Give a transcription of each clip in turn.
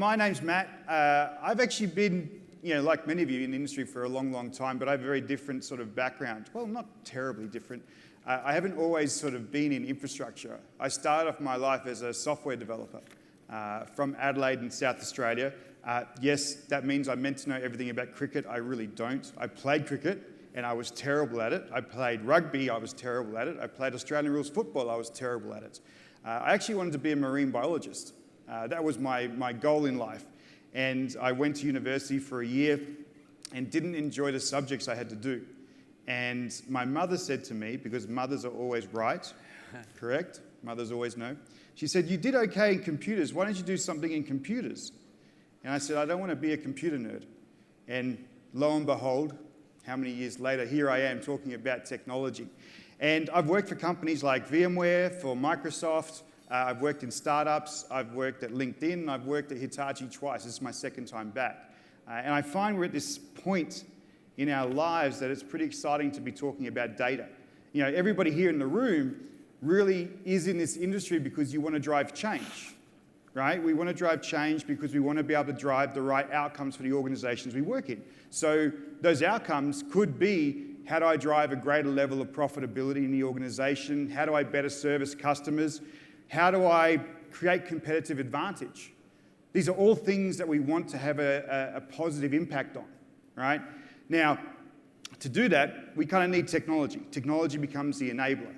my name's Matt. I've actually been, like many of you in the industry for a long, long time, but I have a very different sort of background. Well, not terribly different. I haven't always sort of been in infrastructure. I started off my life as a software developer from Adelaide in South Australia. Yes, that means I'm meant to know everything about cricket. I really don't. I played cricket and I was terrible at it. I played rugby, I was terrible at it. I played Australian rules football, I was terrible at it. I actually wanted to be a marine biologist. That was my goal in life. And I went to university for a year and didn't enjoy the subjects I had to do. And my mother said to me, because mothers are always right, correct? Mothers always know. She said, "You did okay in computers. Why don't you do something in computers?" And I said, "I don't want to be a computer nerd." And lo and behold, how many years later, here I am talking about technology. And I've worked for companies like VMware, for Microsoft. I've worked in startups. I've worked at LinkedIn. I've worked at Hitachi twice. This is my second time back. And I find we're at this point in our lives that it's pretty exciting to be talking about data. Everybody here in the room really is in this industry because you want to drive change, right? We want to drive change because we want to be able to drive the right outcomes for the organizations we work in. So those outcomes could be, how do I drive a greater level of profitability in the organization? How do I better service customers? How do I create competitive advantage? These are all things that we want to have a positive impact on, right? Now, to do that, we kind of need technology. Technology becomes the enabler,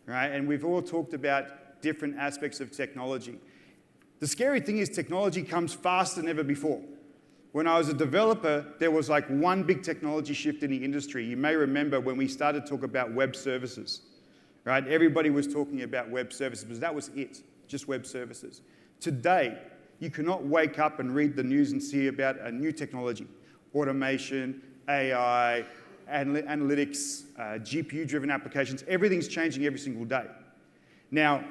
right? And we've all talked about different aspects of technology. The scary thing is technology comes faster than ever before. When I was a developer, there was like one big technology shift in the industry. You may remember when we started to talk about web services, right? Everybody was talking about web services, because that was it, just web services. Today, you cannot wake up and read the news and see about a new technology, automation, AI, analytics, GPU-driven applications. Everything's changing every single day. Now,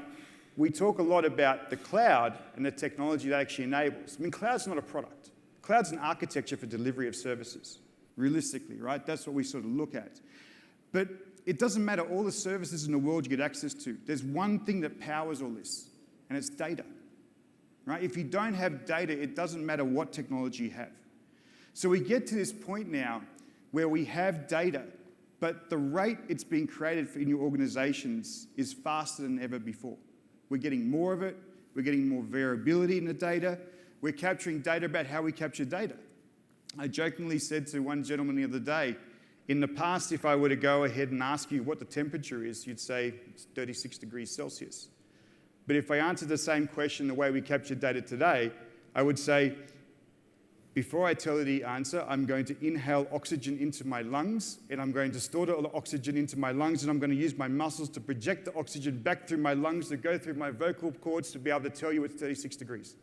we talk a lot about the cloud and the technology that actually enables. I mean, cloud's not a product. Cloud's an architecture for delivery of services, realistically, right? That's what we sort of look at. But it doesn't matter all the services in the world you get access to. There's one thing that powers all this, and it's data, right? If you don't have data, it doesn't matter what technology you have. So we get to this point now where we have data, but the rate it's being created in your organizations is faster than ever before. We're getting more of it. We're getting more variability in the data. We're capturing data about how we capture data. I jokingly said to one gentleman the other day, in the past, if I were to go ahead and ask you what the temperature is, you'd say it's 36 degrees Celsius. But if I answered the same question the way we capture data today, I would say, before I tell you the answer, I'm going to inhale oxygen into my lungs, and I'm going to store the oxygen into my lungs, and I'm going to use my muscles to project the oxygen back through my lungs to go through my vocal cords to be able to tell you it's 36 degrees.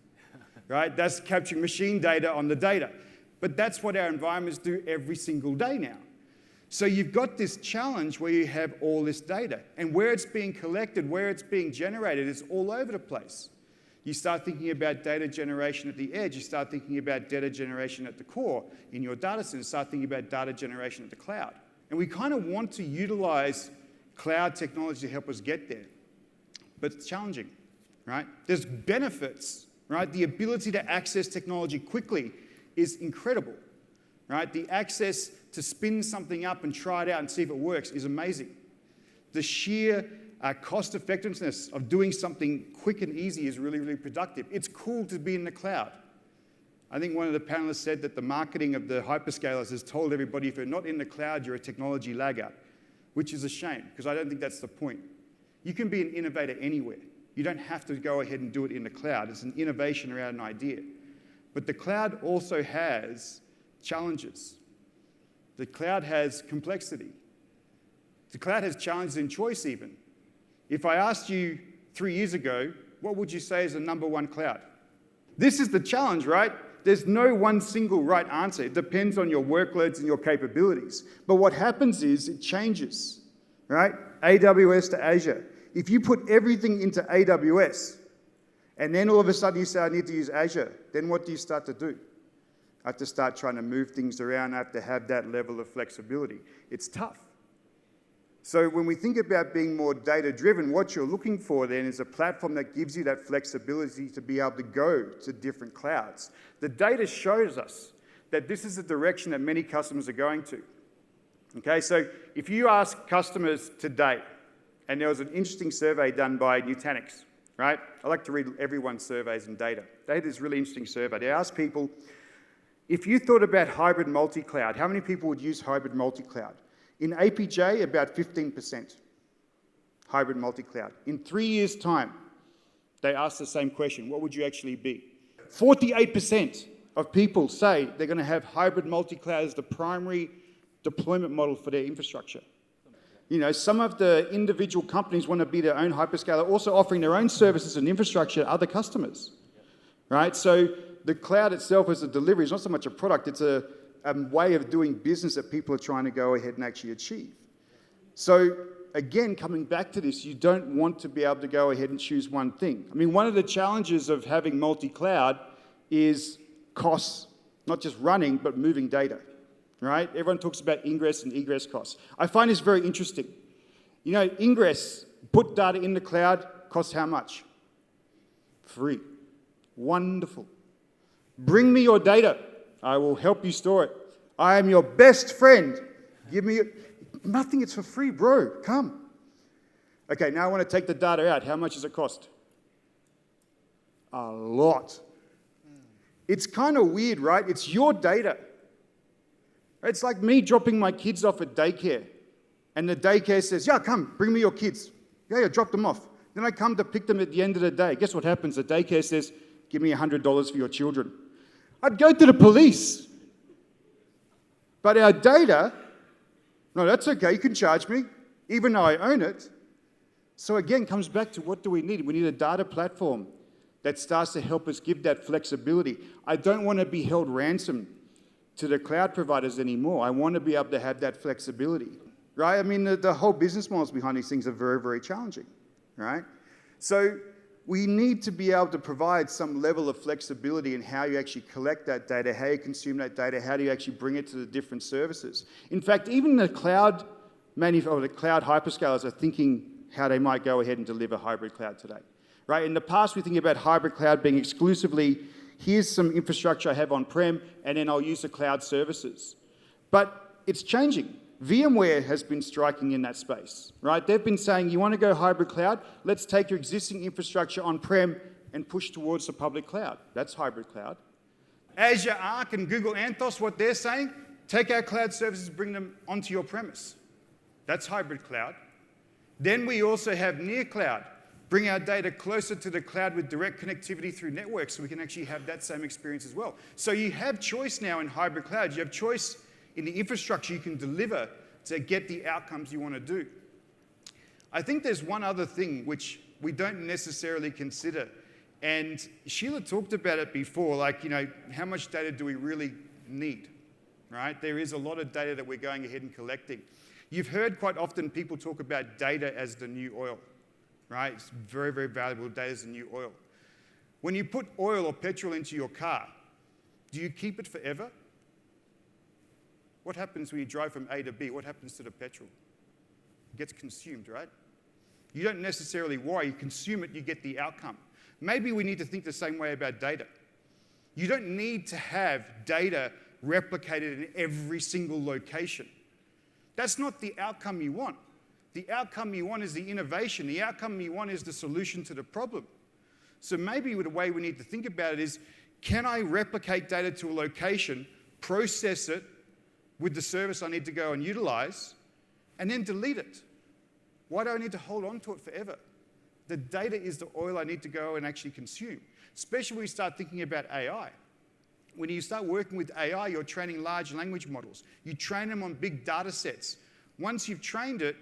Right? That's capturing machine data on the data. But that's what our environments do every single day now. So you've got this challenge where you have all this data, and where it's being collected, where it's being generated, it's all over the place. You start thinking about data generation at the edge. You start thinking about data generation at the core in your data center. Start thinking about data generation at the cloud. And we kind of want to utilize cloud technology to help us get there. But it's challenging, right? There's benefits, right? The ability to access technology quickly is incredible, right? The access to spin something up and try it out and see if it works is amazing. The sheer cost effectiveness of doing something quick and easy is really, really productive. It's cool to be in the cloud. I think one of the panelists said that the marketing of the hyperscalers has told everybody if you're not in the cloud, you're a technology laggard, which is a shame, because I don't think that's the point. You can be an innovator anywhere. You don't have to go ahead and do it in the cloud. It's an innovation around an idea. But the cloud also has challenges. The cloud has complexity. The cloud has challenges in choice even. If I asked you 3 years ago, what would you say is the number one cloud? This is the challenge, right? There's no one single right answer. It depends on your workloads and your capabilities. But what happens is it changes, right? AWS to Azure. If you put everything into AWS, and then all of a sudden you say, I need to use Azure, then what do you start to do? I have to start trying to move things around. I have to have that level of flexibility. It's tough. So when we think about being more data-driven, what you're looking for then is a platform that gives you that flexibility to be able to go to different clouds. The data shows us that this is the direction that many customers are going to. Okay, so if you ask customers today, and there was an interesting survey done by Nutanix, right? I like to read everyone's surveys and data. They had this really interesting survey. They asked people, if you thought about hybrid multi-cloud, how many people would use hybrid multi-cloud? In APJ, about 15% hybrid multi-cloud. In 3 years' time, they asked the same question, what would you actually be? 48% of people say they're going to have hybrid multi-cloud as the primary deployment model for their infrastructure. You know, some of the individual companies want to be their own hyperscaler, also offering their own services and infrastructure to other customers, right? So the cloud itself as a delivery is not so much a product, it's a way of doing business that people are trying to go ahead and actually achieve. So again, coming back to this, you don't want to be able to go ahead and choose one thing. I mean, one of the challenges of having multi-cloud is costs, not just running, but moving data, right? Everyone talks about ingress and egress costs. I find this very interesting. You know, ingress, put data in the cloud, costs how much? Free. Wonderful. Bring me your data. I will help you store it. I am your best friend. Give me nothing, it's for free, bro. Come. Okay, now I want to take the data out. How much does it cost? A lot. It's kind of weird, right? It's your data. It's like me dropping my kids off at daycare, and the daycare says, yeah, come, bring me your kids. Yeah, drop them off. Then I come to pick them at the end of the day. Guess what happens? The daycare says, give me $100 for your children. I'd go to the police. But our data, no, that's okay, you can charge me, even though I own it. So again, comes back to what do we need? We need a data platform that starts to help us give that flexibility. I don't want to be held ransom to the cloud providers anymore. I want to be able to have that flexibility, right? I mean, the whole business models behind these things are very, very challenging, right? So we need to be able to provide some level of flexibility in how you actually collect that data, how you consume that data, how do you actually bring it to the different services. In fact, even the cloud hyperscalers are thinking how they might go ahead and deliver hybrid cloud today, right? In the past, we think about hybrid cloud being exclusively, here's some infrastructure I have on-prem, and then I'll use the cloud services. But it's changing. VMware has been striking in that space, right? They've been saying, you want to go hybrid cloud? Let's take your existing infrastructure on-prem and push towards the public cloud. That's hybrid cloud. Azure Arc and Google Anthos, what they're saying, take our cloud services, bring them onto your premise. That's hybrid cloud. Then we also have near cloud. Bring our data closer to the cloud with direct connectivity through networks so we can actually have that same experience as well. So you have choice now in hybrid cloud. You have choice in the infrastructure you can deliver to get the outcomes you want to do. I think there's one other thing which we don't necessarily consider, and Sheila talked about it before, like, you know, how much data do we really need, right? There is a lot of data that we're going ahead and collecting. You've heard quite often people talk about data as the new oil, right? It's very, very valuable. Data is the new oil. When you put oil or petrol into your car, do you keep it forever? What happens when you drive from A to B? What happens to the petrol? It gets consumed, right? You don't necessarily worry. You consume it, you get the outcome. Maybe we need to think the same way about data. You don't need to have data replicated in every single location. That's not the outcome you want. The outcome you want is the innovation. The outcome you want is the solution to the problem. So maybe the way we need to think about it is, can I replicate data to a location, process it with the service I need to go and utilize, and then delete it? Why do I need to hold on to it forever? The data is the oil I need to go and actually consume, especially when you start thinking about AI. When you start working with AI, you're training large language models. You train them on big data sets. Once you've trained it,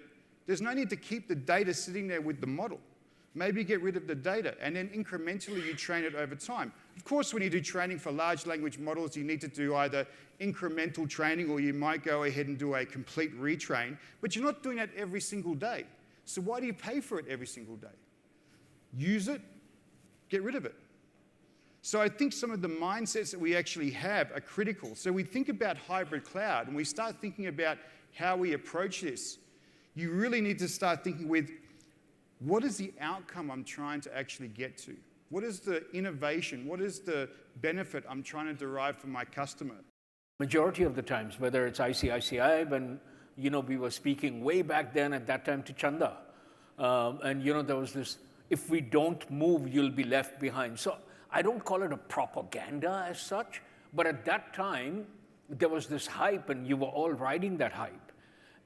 there's no need to keep the data sitting there with the model. Maybe get rid of the data, and then incrementally you train it over time. Of course, when you do training for large language models, you need to do either incremental training or you might go ahead and do a complete retrain, but you're not doing that every single day. So why do you pay for it every single day? Use it, get rid of it. So I think some of the mindsets that we actually have are critical. So we think about hybrid cloud and we start thinking about how we approach this. you really need to start thinking with, what is the outcome I'm trying to actually get to? What is the innovation? What is the benefit I'm trying to derive from my customer? Majority of the times, whether it's ICICI, when we were speaking way back then at that time to Chanda, and there was this, if we don't move, you'll be left behind. So I don't call it a propaganda as such, but at that time, there was this hype and you were all riding that hype.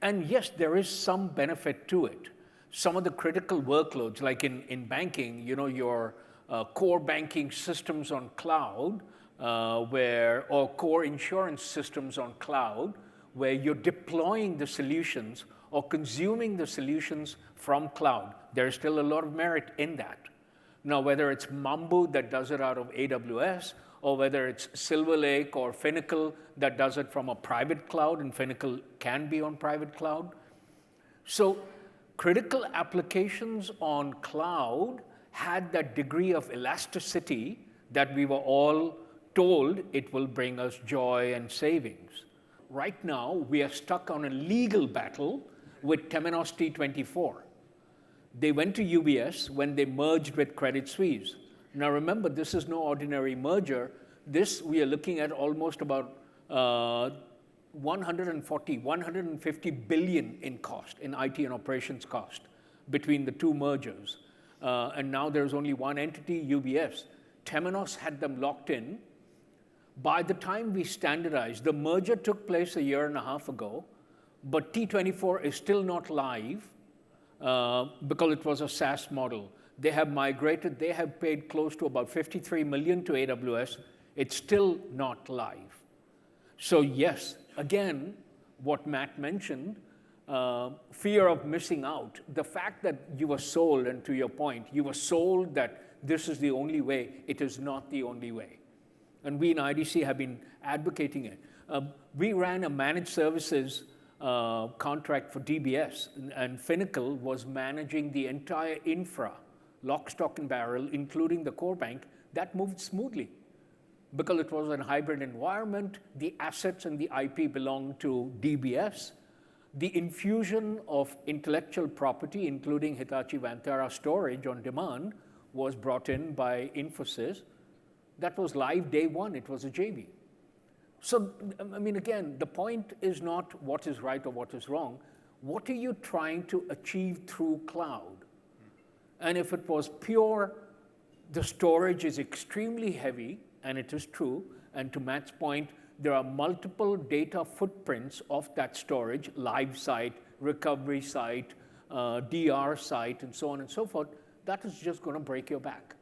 And yes, there is some benefit to it. Some of the critical workloads, like in banking, your core banking systems on cloud, or core insurance systems on cloud, where you're deploying the solutions or consuming the solutions from cloud. There's still a lot of merit in that. Now, whether it's Mambu that does it out of AWS, or whether it's Silver Lake or Finacle that does it from a private cloud, and Finacle can be on private cloud. So critical applications on cloud had that degree of elasticity that we were all told it will bring us joy and savings. Right now, we are stuck on a legal battle with Temenos T24. They went to UBS when they merged with Credit Suisse. Now remember, this is no ordinary merger. This, we are looking at almost about 150 billion in cost, in IT and operations cost, between the two mergers. And now there's only one entity, UBS. Temenos had them locked in. By the time we standardized, the merger took place 1.5 years ago, but T24 is still not live because it was a SaaS model. They have migrated, they have paid close to about 53 million to AWS. It's still not live. So yes, again, what Matt mentioned, fear of missing out, the fact that you were sold, and to your point, you were sold that this is the only way, it is not the only way. And we in IDC have been advocating it. We ran a managed services contract for DBS, and Finacle was managing the entire infra, lock, stock, and barrel, including the core bank. That moved smoothly because it was a hybrid environment. The assets and the IP belonged to DBS. The infusion of intellectual property, including Hitachi Vantara storage on demand, was brought in by Infosys. That was live day one. It was a JV. So, I mean, again, the point is not what is right or what is wrong. What are you trying to achieve through cloud? And if it was pure, the storage is extremely heavy, and it is true. And to Matt's point, there are multiple data footprints of that storage, live site, recovery site, DR site, and so on and so forth. That is just going to break your back.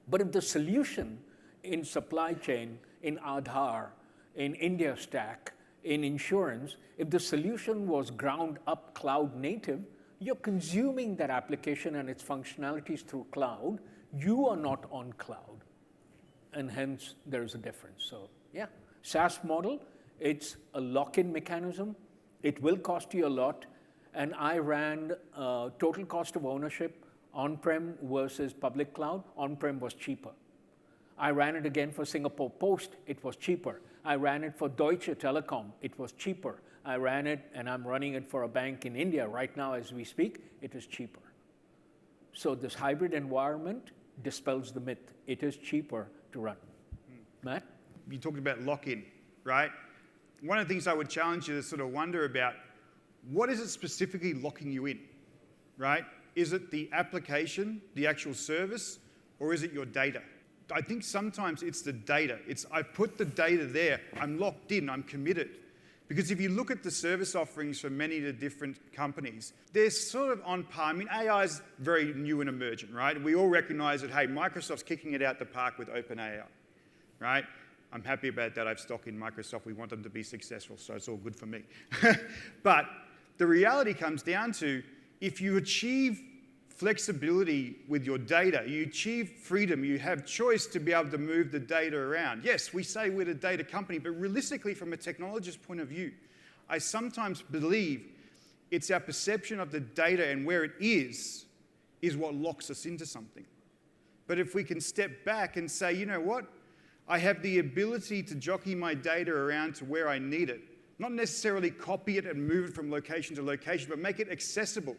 But if the solution in supply chain, in Aadhaar, in India Stack, in insurance, if the solution was ground up cloud native, you're consuming that application and its functionalities through cloud. You are not on cloud. And hence, there's a difference. So, yeah, SaaS model, it's a lock-in mechanism. It will cost you a lot. And I ran total cost of ownership, on-prem versus public cloud. On-prem was cheaper. I ran it again for Singapore Post. It was cheaper. I ran it for Deutsche Telekom. It was cheaper. I ran it, and I'm running it for a bank in India right now as we speak. It is cheaper. So this hybrid environment dispels the myth. It is cheaper to run. Matt? You talked about lock-in, right? One of the things I would challenge you to sort of wonder about, what is it specifically locking you in, right? Is it the application, the actual service, or is it your data? I think sometimes it's the data. It's, I put the data there, I'm locked in, I'm committed. Because if you look at the service offerings for many of the different companies, they're sort of on par. I mean, AI is very new and emergent, right? We all recognize that, hey, Microsoft's kicking it out the park with OpenAI, right? I'm happy about that. I have stock in Microsoft. We want them to be successful, so it's all good for me. But the reality comes down to, if you achieve flexibility with your data, you achieve freedom, you have choice to be able to move the data around. Yes, we say we're a data company, but realistically, from a technologist point of view, I sometimes believe it's our perception of the data and where it is what locks us into something. But if we can step back and say, you know what? I have the ability to jockey my data around to where I need it, Not necessarily copy it and move it from location to location, but make it accessible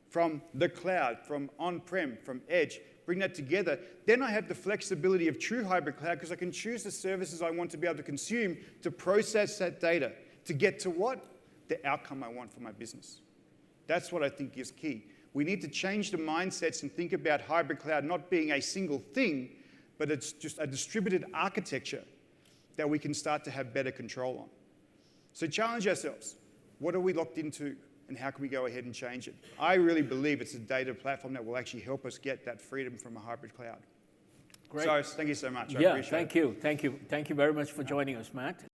from the cloud, from on-prem, from edge. Bring that together. Then I have the flexibility of true hybrid cloud because I can choose the services I want to be able to consume to process that data to get to what? The outcome I want for my business. That's what I think is key. We need to change the mindsets and think about hybrid cloud not being a single thing, but it's just a distributed architecture that we can start to have better control on. So challenge ourselves. What are we locked into and how can we go ahead and change it? I really believe it's a data platform that will actually help us get that freedom from a hybrid cloud. Great. So thank you so much. I Yeah, appreciate thank it. you. Thank you. Thank you very much for joining us, Matt.